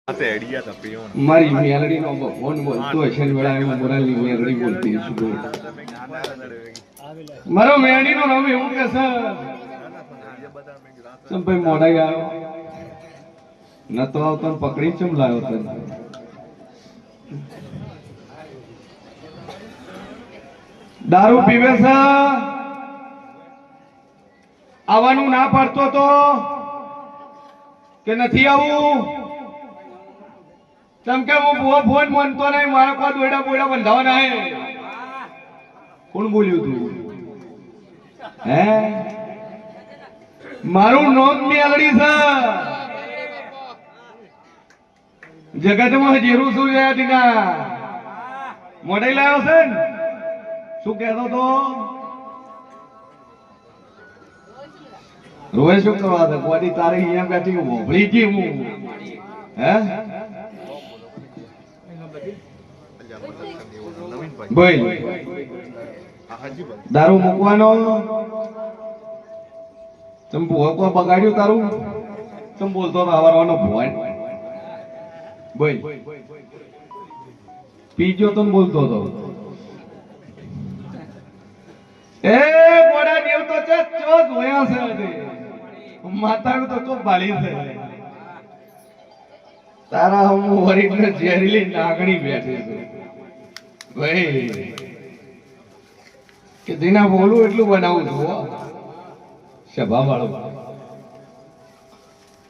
મારી મેલડી નો ફોન બોલતો હશે ને વેળા હું મોરાલની મેલડી બોલતી છું. મારો મેલડી નો નામ એવું કે છે ચમ ભાઈ મોડાઈ આવ્યો નતો આવતો ને પકડી ચમ લાવ્યો તને દારૂ પીવે છે આવવાનું ના પાડતો તો કે નથી આવું તમ કે હું બહુ ફોન માનતો નહીં મારા કોઈ દોડા બોડા બંધાવાના હે કોણ બોલ્યું તું હે મારું નામ મેલડી છે જગતમાં જીરું શું છે દીના મોઢે લાવ્યો છે ને શું કહેતો તો રોય શું કરવા છે કોડી તારે અહીંયા બેઠી ભોભળી જી હું હે બોલ દારૂ મૂકવાનો ચંપુ હકવા બગાડ્યું તારું ચમ બોલતો આવવાનો ભોય બોલ પીજો તો બોલતો હતો એ મોડા દેવ તો ચો જોયા છે માતા તો ચો બાળી છે તારા હું વરીને ઝેરીલી નાગણી બેઠી છે ભાઈ કે દીના બોલું એટલું બનાવું છું સભા વાળો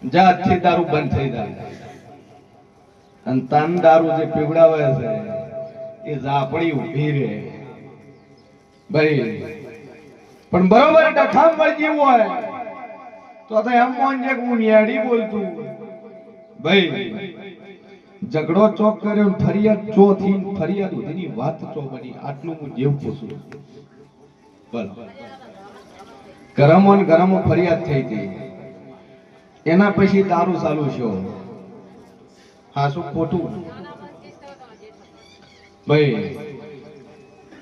જાત થી દારૂ બંધ થઈ જાય અને તાન દારૂ જે પીવડાવે છે એ ઝાપડી ઉભી રહે ભાઈ પણ બરોબર ડખામ વળી જેવું હોય તો એમ મોન જે હું ન્યાડી બોલતું ભાઈ ઝઘડો ચોક કર્યો ફરિયાદ ચોથી ફરિયાદ સુધીની વાત ચો બની આટલું હું જેવ પૂછું બોલ ગરમો ને ગરમો ફરિયાદ થઈ હતી એના પછી દારૂ ચાલુ છો હા શું ખોટું ભાઈ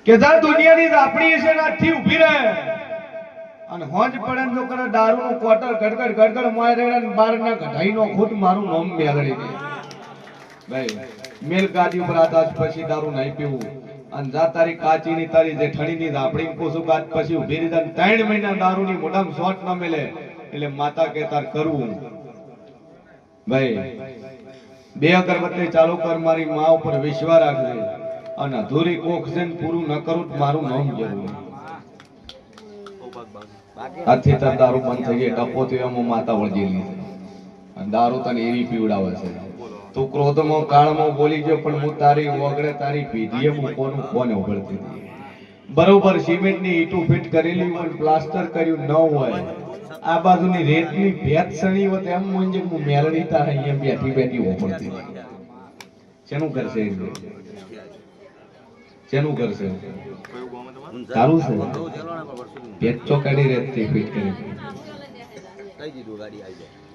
કે જા દુનિયાની આપણી છે નાથી ઊભી રહે અને હોજ પડે જો કરે દારૂ નું કોટર ગડગડ ગડગડ મારે ને બાર ના કઢાઈ નો ખુદ મારું નામ મેળડી દે ભાઈ મેલ ગાડી ઉપર આજ પછી દારૂ નહીં પીવું અને જા તારી કાચી ની તારી જેઠાણી ની આપણી કોસુ ગાત પછી ઊભી રહી 3 મહિના દારૂ ની મોઢામાં શોટ ન મેલે એટલે માતા કે તાર કરવું ભાઈ બે અગરબત્તી ચાલુ કર મારી માં ઉપર વિશ્વાસ રાખજે અને અધૂરી ઓક્સિજન પૂરું ન કરું મારું નામ જરૂર આથી તાર દારૂ બંધ થઈ ગઈ ટપો તો એમાં માતા વળગેલી અને દારૂ તને એવી પીવડાવે છે તું ક્રોધમાં કાળમાં બોલી ગયો પણ હું તારી વગડે તારી પીધીએ હું કોનું કોને ઉભળતી હતી બરોબર સિમેન્ટ ની ઈટું ફિટ કરેલી હોય પ્લાસ્ટર કર્યું ન હોય આ બાજુની રેતની ભેત સણી હોત એમ મોંજે હું મેલડી તાર અહીંયા બેઠી બેઠી ઉભળતી હતી શેનું કરશે શેનું કરશે સારું છે ભેત ચોકાડી રેતથી ફિટ કરી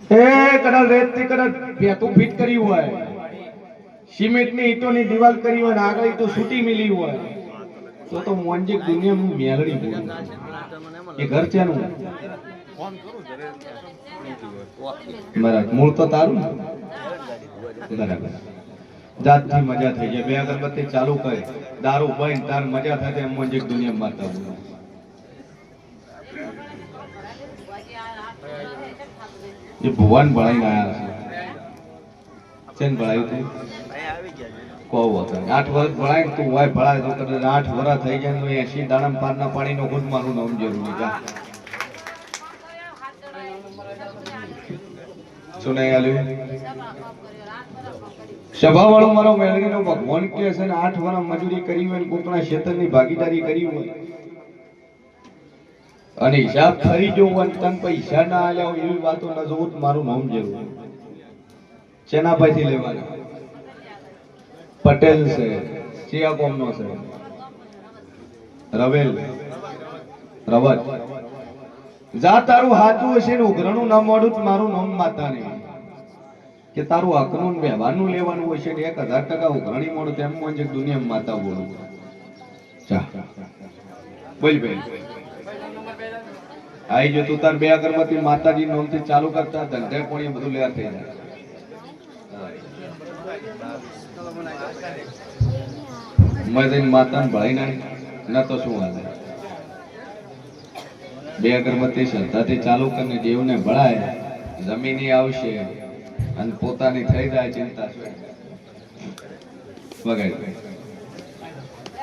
એ કદાચ રેતથી કદાચ ભેતું ફિટ કર્યું હોય સિમેન્ટની ઈંટોની દિવાલ કરી હોય ને આગળ ઈંટો છૂટી મિલી હોય તો મોંજે દુનિયામાં મેલડી બોલું એ ઘર છે નું બરાબર મૂળ તો તારું બરાબર જાતથી મજા થઈ જાય બે અગરબત્તી ચાલુ કરે દારૂ બંધ તાર મજા થાય એમ મોંજે દુનિયામાં મારતા બોલું ये भगवान बढ़ाई आया चेन बढ़ाई તું કો હોતો 8 વર્ષ ભણાય તું હોય ભણાય તો કદાચ 8 વર્ષ થઈ જાય તો 80 દાણા પારના પાણીનો ખુદ મારું નામ જરૂરી જા સુને આલ્યું સભા વાળો મારો મેલડીનો ભગવાન કે છે ને 8 વર્ષ મજૂરી કરી હોય કોકના ક્ષેત્રની ભાગીદારી કરી હોય અને હિસાબ ફરી જો તન પૈસા ના આલ્યા હોય એવી વાતો ન જોવું મારું નામ જરૂર સેના પાસેથી લેવાના પટેલ છે ચિયા કોમનો છે રવેલ રવત જા તારું હાચું હશે ને ઉઘરણું ના મોડું મારું નામ માતા નહીં કે તારું હકનું વ્યવહારનું લેવાનું હશે ને 1000% ઉઘરણી મોડું તેમ મોંજે દુનિયામાં માતા બોલું ચા બોલ બેન आई जो तू तार बे अगरबत्ती माताजी नाम से चालू करता धंधे कोणी બધું લેર થઈ જાય મદન માતાને ભળાઈ ના તો શું હાલે બે અગરબત્તી શ્રદ્ધાથી ચાલુ કરીને દેવને ભળાય જમીની આવશે અને પોતાની થઈ જાય ચિંતા વગાડી